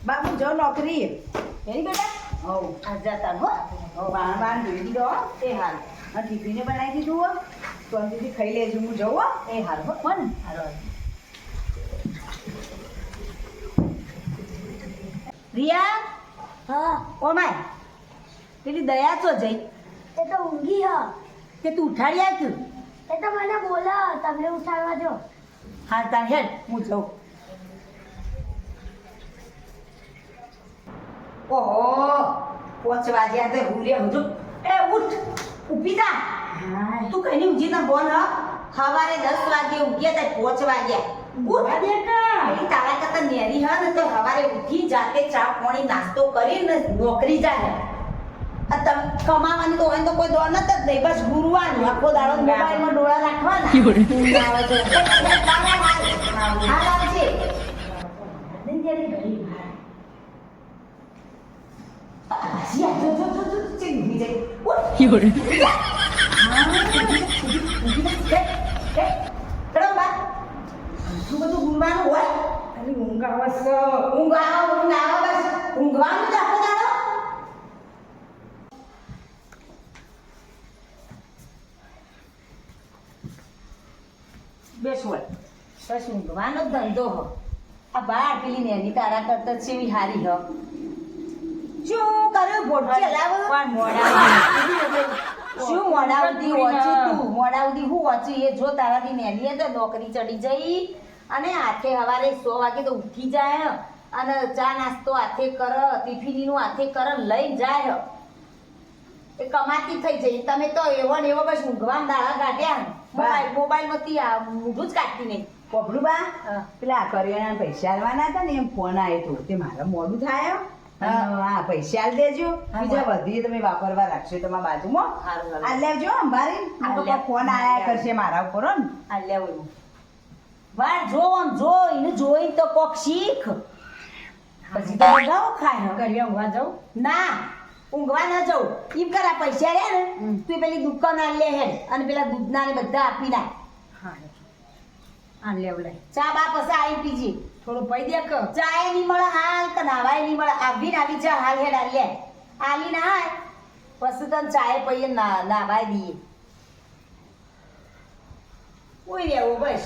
બાપુ જો નોકરી એની બેટા હવ આ જતા હો બાણ ધોઈ દીધો હો. એ હાલ અને ટિફિને બનાવી દીધું હો તો અંદરથી ખાઈ લેજો હું જઉં હો. એ હાલ હો કોણ હાલો રિયા હા ઓમાય પેલી દયા તો જઈ એ તો ઊંઘી હ કે તું ઉઠાડી આવ તું એ તો મને બોલા તમે ઉઠાડવા જો હા તાર હેડ હું જઉં ઓહો 5 વાગ્યા તે હું રે હજુ એ ઉઠ ઊભી થા હા તું કઈ નહીં ઊંઘી તા બોલ હ સવારે 10 વાગે ઊંઘ્યા તા 5 વાગ્યા ઉઠ પેલી તારા કરતા નેરી હ ને તો સવારે ઉઠી જાતે ચા પાણી નાસ્તો કરીને નોકરી જાય આ તમ કમાવાની તો હોય તો કોઈ દોડ નત જ નહીં બસ ગુરુવાનું આખો દાડો મોબાઈલમાં ડોળા રાખવાના ઊંઘ આવે તો હાલ આવજે જો ચીન ઊભી જાય ઉઠ ચડો બા શું બધું ગુરવાનું હોય અને ઊંઘ આવે છે. ઊંઘ આવો બસ ઊંઘવાનું જ આખો દાડો બેસ હોય બસ ઊંઘવાનો જ ધંધો હો આ બાર પેલી નેની તારા કરતા જ સેવી હારી હ શું કર્યું ભોટકે લાવ શું મોડાવતી ઓછી તું મોડાવતી હું ઓછી એ જો તારાથી નેની તો નોકરી ચડી જઈ અને હાથે સવારે 100 વાગે તો ઉઠી જાય અને ચા નાસ્તો હાથે કર ટિફિનનું હાથે કર લઈ જાય એ કમાતી થઈ જઈ તમે તો એવો ને એવો બસ ઊંઘવાન દાડા કાઢ્યા મોબાઈલમાંથી આ ઊંઘું જ કાઢતી નહીં પોપડું બા પેલા કરિયાણા પૈસા આલવાના હતા ને એમ ફોન આવ્યો હતો તે મારે મોડું થાય હા પૈસા આલ દેજો બીજા બધી તમે વાપરવા રાખશો તમારા બાજુમાં હારું, હારું. આ લેજો અંબારી આ તો કોઈ ફોન આયા કરશે મારા ઉપર હો ને આ લેવું વાર જો આમ જો એને જોઈ તો કોક શીખ પછી તો ગાવ ખાય કરીએ ઊંઘવા જાઉં ના ઊંઘવા ન જાઉં એમ કરા પૈસા રે ને તું પેલી દુકાન આ લે હેડ અને પેલા દૂધના ને બધા આપી નાખ હા આ લેવ લે ચા બા પછી આઈ પીજી થોડું પૈ દે કે ચા એ નહીં મળે હાલ કે નાવાય નહીં મળે આવી ને આવી ચા હાલ હેડ આ લે આલી ના હાય પછી તને ચાય પૈયે નાવાય દઈએ ઓય રેવું બસ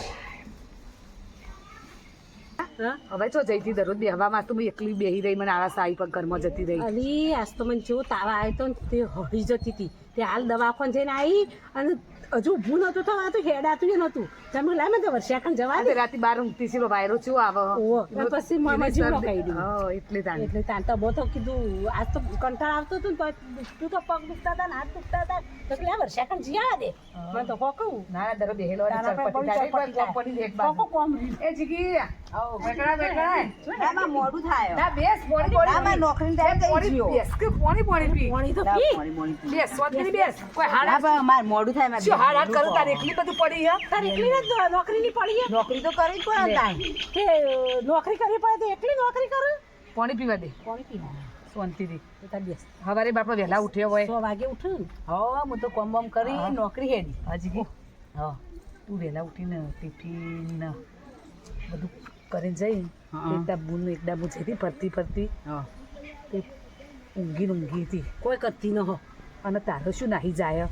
હવે તો જઈતી દરરોજ બેહવામાં તો એકલી બેહી રહી મને આળસ આવી પણ ઘરમાં જતી રહી અલી આજ તો મને જેવો તાવ આવ્યો તો ને તે હળી જતી હતી તે હાલ દવાખાને જઈને આવી અને હજુ ઊભું નહોતું થવા તો હેડાતું એ નહોતું તમે લાય મને વર્ષાખંડ જવા દે રાતે 12 ઊંઘતી છે વાયરો ચેવો આવે ઓહો અને પછી મજી લગાવી દીધું હા એટલે તાને એટલે તાન તો બહુ તો કીધું આજ તો કંટાળ આવતો હતો ને તો તું તો પગ દુખતા હતા ને હાથ દુખતા હતા તો કે વર્ષાખંડ જી આવવા દે મને તો કહું ના દરરોજ બેહેલો કોમ એ જીગી આવો બેકડા મોડું થાય ના બેસ પોણી ના મારે નોકરી ટાઈમ થઈ ગયો બેસ કે પોણી પી પાણી તો પી બેસ સોતરી બેસ કોઈ હાડા મારે મોડું થાય મારે શું હાડા કરું તારે એકલી બધું પડી હે તાર એકલી ને નોકરી ની પડી નોકરી તો કરવી જ પડે ને કે નોકરી કરવી પડે તો એકલી નોકરી કરે પાણી પીવા દે પાણી પીવા શાંતિથી તો તાર બેસ હવારે બાપા વહેલા ઉઠ્યો હોય 100 વાગે ઉઠું ને હા હું તો કોમ બમ કરી નોકરી હેડી હાજી હા તું વહેલા ઉઠીને ટિફિન બધું કરીને જઈ એકદમ હું જતી ફરતી હા તે ઊંઘી હતી કોઈ કરતી ન હો અને તારો શું નાહી જાય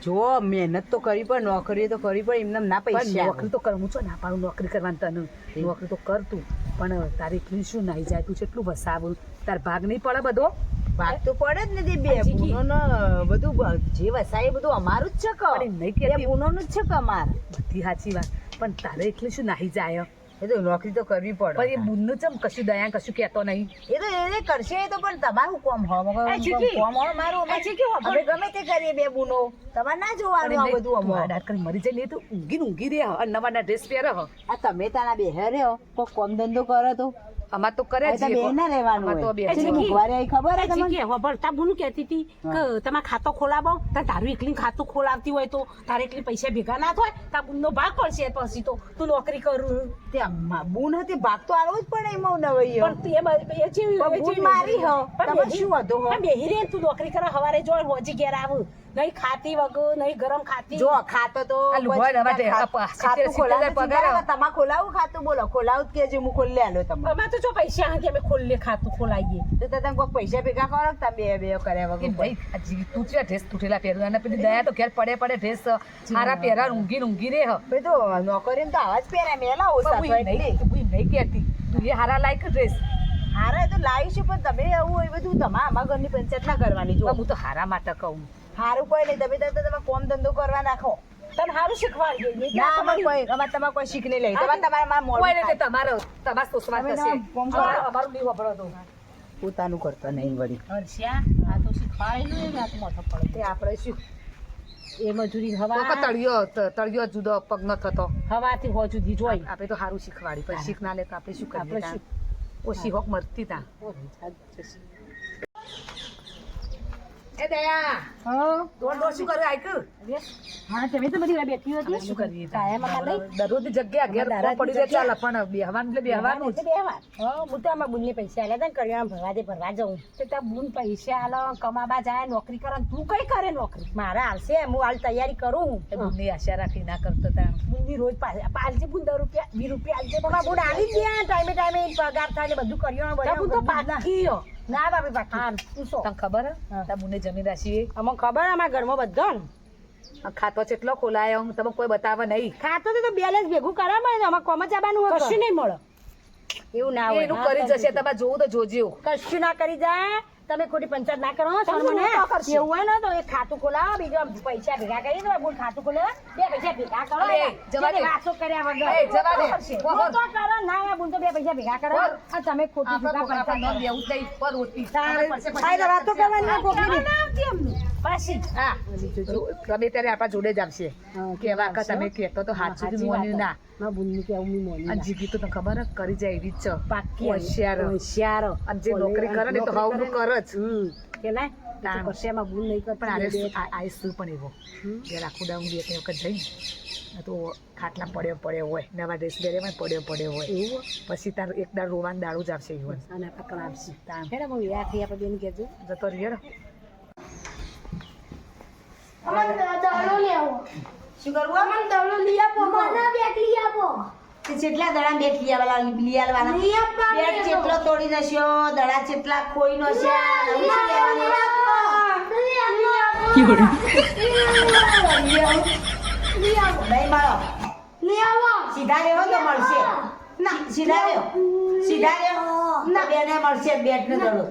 જો મહેનત તો કરી પણ નોકરી તો કરી પણ એમને ના પણ પૈસા નોકરી તો કર હું છો ના પાડું નોકરી કરવાની તને નોકરી તો કર તું પણ તારે એકલી શું નાહી જાય તું કેટલું વસાવું તાર ભાગ નહીં પડે બધો ભાગ તો પડે જ ને તે બે હજી કી. પૂનોનો બધું જે વસાય એ બધું અમારું જ છે કે પણ નહીં કહેતી. બે પૂનોનું જ છે કે અમાર બધી સાચી વાત પણ તારે એકલી શું નાહી જાય એ તો નોકરી તો કરવી પણ પડે એ બુનનું ચમ કશું દયા કશું કહેતો નહીં એ તો એને કરશે એ તો પણ તમારું કોમ હો એ ચીકી. કોમ હો મારું એ ચીકી હો, અમે ગમે તે કરીએ બે બુનો તમારે ના જોવાનું આ બધું અમો આડાટ કરી મરી જાય નહીં તો ઊંઘી રહે અને નવા ડ્રેસ પહેરે હ આ તમે તારા બેહે રહ્યો કોઈ કોમ ધંધો કરો તો અમાર તો કરે આ તો બે ના રહેવાનું અમાર તો હોય. બે એ છે. ચીકી મુખવારી આવી ખબર હે તમને કે ભરતા બુનું કહેતી હતી કે તમારે ખાતો ખોલાવો તાર તારું એકલી ખાતું ખોલાવતી હોય તો તારે એકલી પૈસા ભેગા ના થાય તાર બુનનો ભાગ પડશે પછી તો તું નોકરી કરું તે બુન હતી ભાગ તો આલવો જ પડે એમાં નવૈયો પણ તું એ જેવી પણ બુન મારી હો તમે શું વાંધો હો બેહી રે તું નોકરી કરે હવારે જો હોજી ઘેર આવું નહીં ખાતી વગર નહીં ગરમ ખાતી જો ખાતો તો આ લુગડા નવા છે. ખાતું 70,000 પગાર. તમારે ખોલાવું ખાતું બોલો ખોલાવું જ કેજો હું ખોલી આલો તમને અમારે તો જો પૈસા નથી અમે ખોલીએ ખાતું ખોલાઈએ તો તમે કોઈ પૈસા ભેગા કરો કે તમે બે કર્યા કે વગર ભાઈ આ તું છે ડ્રેસ તૂટેલા પહેરવા અને પેલી દયા તો ઘેર પડે ડ્રેસ હારા પહેરા ઊંઘી રે હ ભાઈ તો નોકરી તો આવા જ પહેર્યા મેલા ઓછા પણ હું નહીં કહેતી તું એ હારા લાયક ડ્રેસ હારા તો લાવીશું પણ તમે આવું એ બધું તમારા અમારા ઘરની પંચાયત ના કરવાની જો હું તો હારા માટે કહું સારું કોઈ નહીં તમે કોમ ધંધો કરવા નાખો તને સારું શીખવાડીએ ના અમારે કોઈ અમારે કોઈ શીખ નહીં લઈ તમારે મારા મોડું કોઈ નથી તમારા સોસવા તમે થશે ના કોમ કરો. અમારું નહીં વાપરો તો પોતાનું કરતા નહીં વળી હર્ષ્યા આ તો શીખવાડેલું આ તો મોટો પડે તે આપણે શું એ મજૂરી તો તળિયો જુદો પગ ન થતો હવાથી હો સુધી જોઈ આપણે તો સારું શીખવાડી પણ શીખ ના લે તો આપણે શું આપણે કરીએ શું? ઓછી હોક મરતી તા એ દયા તો શું કરે આયક હા તમે તો બધી બેઠી હતી શું કરીએ કાયમ દરરોજ જગ્યા ઘેર કોમ પડી જાય ચાલે પણ બેહવાનું એટલે બેહવાનું જ. હું તો આમાં બુનને પૈસા આલ્યા હતા ને કરિયાણા ભરવા જવું તો ત્યાં બુન પૈસા આલો કમાવા જાય નોકરી કરે ને તું કઈ કરે નોકરી મારે આવશે હું હાલ તૈયારી કરું એ બુનની આશા રાખી ના કરતો તા બુનની રોજ પાલજે બુન 10 રૂપિયા 20 રૂપિયા આલજે પણ બુન આલી જ ગયા ટાઈમે પગાર થાય ને બધું કરિયાણા બુન તો પાકી ના બાપી પાકી હા તું શું તને ખબર હે તા બુને જમીન રાશી અમને ખબર અમારા ઘરમાં બધા ખાતો કેટલો ખોલાયો તમે કોઈ બતાવે નહીં ખાતો તો બેલેન્સ ભેગું કરાવે ને અમારે કોમ જવાનું હોય કશું નહીં મળે એવું ના હોય એનું કરી જશે તમે જોવું તો જોજો કશું ના કરી જાય તમે ખોટી પંચાયત ના કરો શર્મને એવું હોય ને તો એક ખાતું ખોલાવો બીજો પૈસા ભેગા કરી દો બોલ ખાતું ખોલાવો બે પૈસા ભેગા કરો અરે, જવા દે. વાતો કર્યા એ, જવા દે. વગર હું તો કરો ના બોલ તો બે પૈસા ભેગા કરો બોલ. આ તમે ખોટી આપણા જુદા છોકરા પંચાયત પર ન બેવું જ નહીં, પર હોતી. આ વાતો કરવાની ના કોકની પછી હા ગમે ત્યારે આપણા જોડે જ આવશે કેવા કે તમે કહેતો તો હાથ સુધી મોન્યું ના માં બુનની કે હું મોની અને જીગી તો તને ખબર હે કરી જાય એવી જ છે પાકી હોશિયાર. હોશિયાર અને જે નોકરી કરે ને તો હાવનું કરે જ કે ના ના. કશામાં ભૂલ નહીં કરતી પણ આ શું પણ એવો જ્યારે આખું ડાઉન બે ત્રણ વખત જઈને તો ખાટલા પડ્યો હોય નવા ડ્રેસ પહેરેમાં પડ્યો હોય એવું પછી તાર એક દાડ રોવાનું દાડું જ આવશે એવું અને આપણે કરાવશી તાન હેડે બહુ યાદ થઈ આપણે બેન કહેજો જતો રહ્યો અમને દડો લેવો શું કરવું અમને દડો લઈ આપો મને બેગ લઈ આપો તે જેટલા દડા બેટ લઈ આલવાના લઈ આપવા બેટ જેટલો તોડી નશ્યો દડા જેટલા ખોઈ નશ્યા હવે શું લેવાનું? નહીં મળો સીધા રહ્યો તો મળશે ના સીધા રહ્યો ના બેને મળશે બેટ ને દડો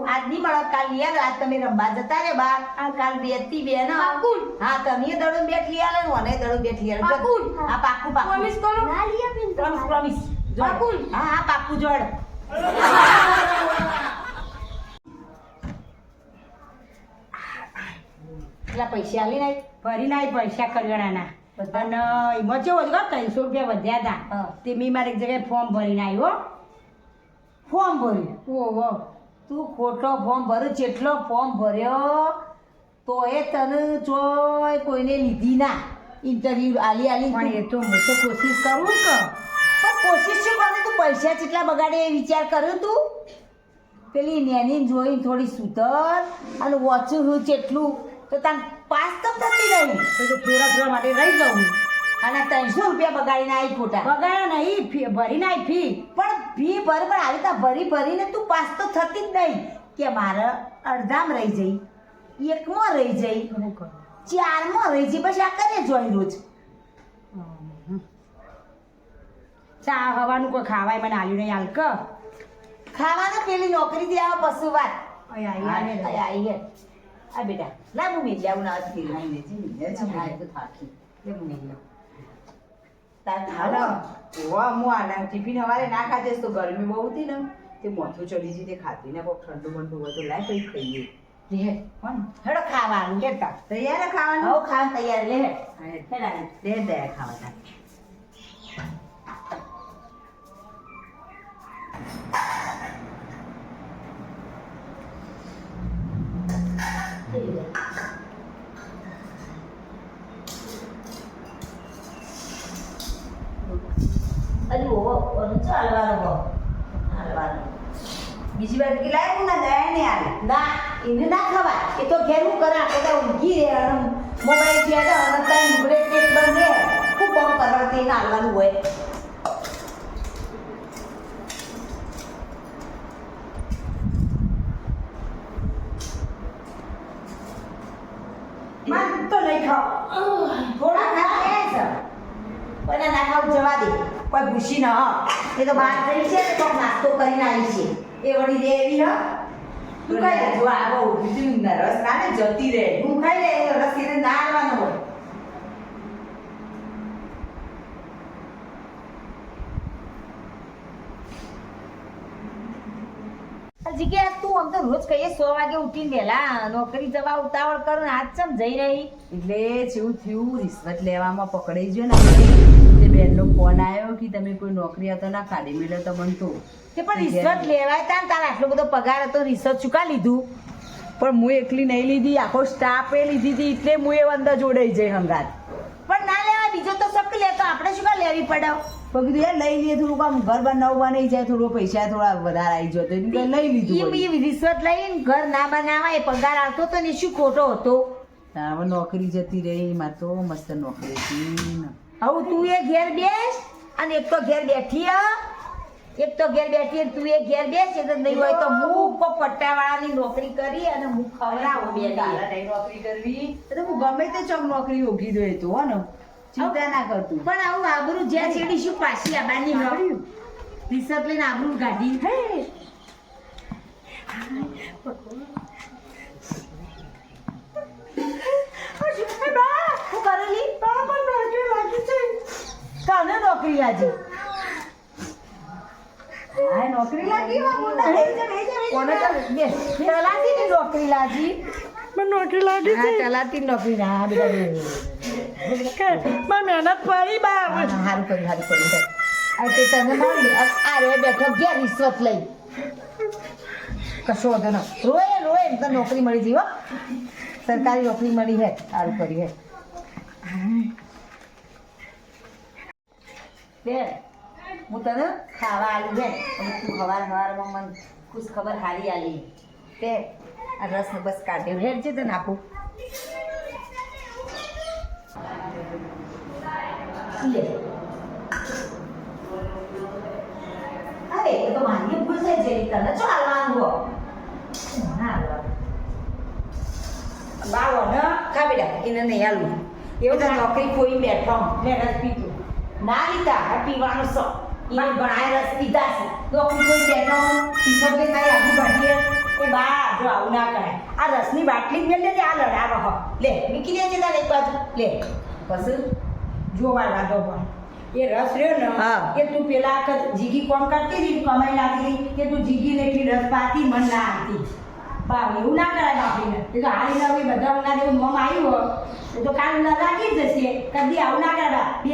આજ નહીં મળો કાલ લઈ આલો આજ તમે રમવા જતા રે બાર કાલ બેતી બેન હા તમે દડો બેટ લઈ આલો ને મને દડો બેટ લઈ આલો હા પાકું પ્રોમિસ હા હા પાકું જોડ એટલા પૈસા આલી નાખ ભરી નાય પૈસા કરિયાણાના અને એમાં કેવો હતો 300 રૂપિયા વધ્યા હતા તે મેં મારી એક જગ્યાએ ફોર્મ ભરીને આવ્યો ફોર્મ ભર્યું ઓહો તું ખોટો ફોર્મ ભર્યો જેટલો ફોર્મ ભર્યો તો એ તને ચોય કોઈને લીધી ના ઇન્ટરવ્યુ આલી પણ એ તું તો હું તો કોશિશ કરું કે પણ કોશિશ શું કરે તું પૈસા કેટલા બગાડે એ વિચાર કર્યો તું પેલી નેની જોઈને થોડી સુધર અને વાંચું હું જેટલું તો તાન પાસ તો થતી નહીં તો ફેરા ફેરા માટે રહી જાઉં અને 300 રૂપિયા બગાડીને આવી ખોટા બગાડ્યા નહીં ભરી નાય ફી પણ ફી ભર પણ આવી તા ભરીને તું પાસ તો થતી જ નહીં કે મારે અડધામાં રહી જઈ એકમાં રહી જઈ શું કરું ચારમાં રહી જઈ બસ આ કરે જોઈ રોજ ચા હવાનું કોઈ ખાવાય મને આલ્યું નહીં હાલ કે ખાવાના પેલી નોકરી થી આવે પશુ વાત અહીંયા આવી હે આ બેટા ના હું મેં આવું ના હતી હા એ તો થાકી લે હું મેં તાર હાલો ખાવા હું આના ટિફિન હવારે ના ખાધેસ તો ગરમી બહુ હતી ને તે મોથું ચડી ગઈ તે ખાતી ને કોક ઠંડુ બંડુ હોય તો લાય કઈ ખાઈએ લે કોણ હેડો ખાવાનું લેતા તૈયાર ખાવાનું હવ ખાવા તૈયાર લે હા, હેડા દે દયા ખાવાના અરે ઓ ચાલવાનું બીજી વાર કે લાય ના દયા ને આવે ના એને ના ખવાય એ તો ઘેર હું કરે આપણે તો ઊંઘી રહે અને મોબાઈલ છે તો અને ત્યાં બ્રેક બ્રેક બંધ રહે ખૂબ કામ કરવા તે નાલવાનું હોય માન તો નહીં ખાવ થોડા ખાય છે કોઈને ના ખાવ જવા દે કોઈ ભૂસી ન એ તો બહાર થઈ છે તો નાસ્તો કરીને આવી છે એ વળી દે એવી હ તું કઈ જો આવો બીજું રસ ના ને જતી રહે હું ખાઈ લે એ રસ એને ના આવવાનો હોય જગ્યા તું આમ તો રોજ કહીએ 100 વાગે ઉઠીને વહેલા નોકરી જવા ઉતાવળ કર ને આજ ચમ જઈ રહી એટલે જેવું થયું રિશ્વત લેવામાં પકડાઈ ગયો ને આપણે તે બેનનો ફોન આવ્યો કે તમે કોઈ નોકરી હતો ના કાઢી મેળ્યો તો બનતો તે પણ રિશ્વત લેવાય તા ને તારે આટલો બધો પગાર હતો રિશ્વત ચૂકા લીધું પણ હું એકલી નહીં લીધી આખો સ્ટાફે લીધી હતી એટલે હું એ અંદર જોડાઈ જઈ હંગાત પણ ના લેવાય બીજો તો શક લે તો આપણે શું કા લેવી પડે પણ કીધું યાર લઈ લઈએ થોડુંક આમ ઘર બનાવવા નહીં જાય થોડો પૈસા થોડા વધારે આવી જાય તો એટલે લઈ લીધું વળી. એ રિશ્વત લઈને ઘર ના બનાવાય પગાર આવતો તો ને શું ખોટો હતો હવે નોકરી જતી રહી મારે તો મસ્ત નોકરી હતી ને. હવે તું એ ઘેર બેસ અને એક તો ઘેર બેઠી એક તો ઘેર બેઠી અને તું એ ઘેર બેસ એટલે નહીં હોય તો હું પટ્ટાવાળાની નોકરી કરી અને હું ખવડાવું બે તારા નહીં નોકરી કરવી તો હું ગમે તે ચોક નોકરી ઓગી દો એ તો હો ને ચિંતા ના કરતું પણ આવું આબરૂ જ્યાં છેડી શું પાછી આબાની રિશ્વત લઈને આબરૂ કાઢી તને નોકરી લાગી હા નોકરી લાગી કોને તલાટીની નોકરી લાગી નોકરી લાગી હા તલાટીની નોકરી ના હા બેટા મહેનત પડી બા સારું કર્યું આ તે તને મળી આ રે બેઠો ગયા રિશ્વત લઈ કશો વાંધો ન રોય રોય એમ તો નોકરી મળી જઈ હો સરકારી નોકરી મળી હે સારું કર્યું હે બેન હું તને ખાવા આલું બેન અને તું સવારમાં મને ખુશ ખબર હારી આલી તે આ રસને બસ કાઢ્યો હેડ છે તને આપું લે અરે એ તો મારી ભૂલ થઈ જઈ તને શું હાલવાનું હો ના હાલવાનું બાવો ને ખા બેટા એને નહીં હાલવું એવું તો નોકરી કોઈ બેઠો લે રસ પીતું ના લીધા આ પીવાનું સો એને ઘણા રસ પીધા છે નોકરી કોઈ બેઠો ટીચર કે તારી આગળ બાટીએ એ બા જો આવું ના કરાય આ રસની બાટલી જ મેળ લે આ લડાવો હો લે મૂકી દેજે તારે એક બાજુ લે પછી જોવા લાગો પણ એ રસ રહ્યો ને હા. એ તું પેલા વખત જીગી કોમ કરતી હતી કમાઈ લાગી કે તું જીગી ને એટલી રસ પાતી મન ના આવતી બા એવું ના કરાય બાપીને એ તો હારી નવી બધા ના જેવું મમ આવ્યું હોય એ તો કાલ ના લાગી જ જશે કદી આવું ના કરા બે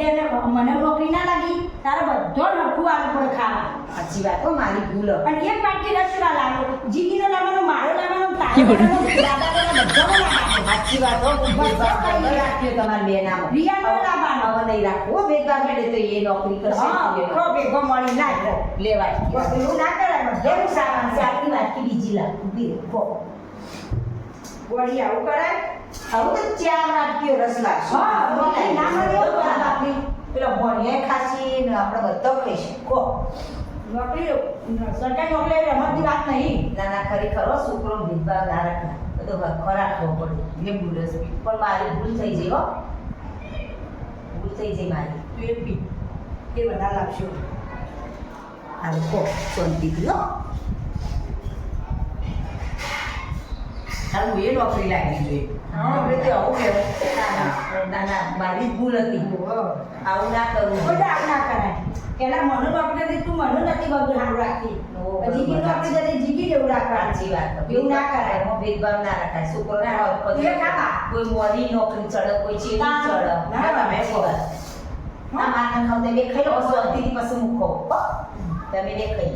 મને નોકરી ના લાગી તારે બધો રખવું આવું પડે ખાવા સાચી વાત હો મારી ભૂલ પણ એક બાટકી રસ ના લાવો જીગીનો લાવવાનો મારો લાવવાનો તારો લાવવાનો બધાનો લાવવાનો સાચી વાત હો બધા રાખ્યો તમારે બે નામ રિયાનો લાવવાનો હવે નહીં રાખવો ભેગા મળે તો એ નોકરી કરશે હા ભેગો મળી ના લેવાય એવું ના કરાય બધું સારા સારી વાત કે બીજી લાવ ઉભી રહો વળી આવું કરાય આવું તો ચાર નાટકીઓ રસ લાગશે હા નોકરી ના મળે એવું કરાય આપણી પેલો ભણીએ ખાસી ને આપણે બધા ખાઈશું કો નોકરી સરકારી નોકરી એવી રમતની વાત નહીં ના ના ખરેખર હો છોકરો ભેદભાવ ના રાખના બધો ખોરાક ખાવો પડે એ ભૂલ હશે પણ મારી ભૂલ થઈ જઈ હો ભૂલ થઈ જઈ મારી તું એ પી એ બધા લાગશો આ કો શાંતિથી હો હારું એ નોકરી લાગી જોઈએ આપણે તો આવું કહેવાય ના ના મારી ભૂલ હતી આવું ના કરવું બધા આવું ના કરાય પેલા મનો ડોક્ટર થી તું મનો નથી બધું સારું રાખતી જીગી ડોક્ટર જતી જીગી જેવું રાખવાનું સાચી વાત એવું ના કરાય એમાં ભેદભાવ ના રખાય છોકરો એ ખાવા. કોઈ મોડી નોકરી ચડે કોઈ ચેવી ના, ચડે ના, તમે કહો ના મારને ખાવ તમે ખાઈ લો પછી અંતિથી પછી મૂકો હો? તમે બે ખાઈ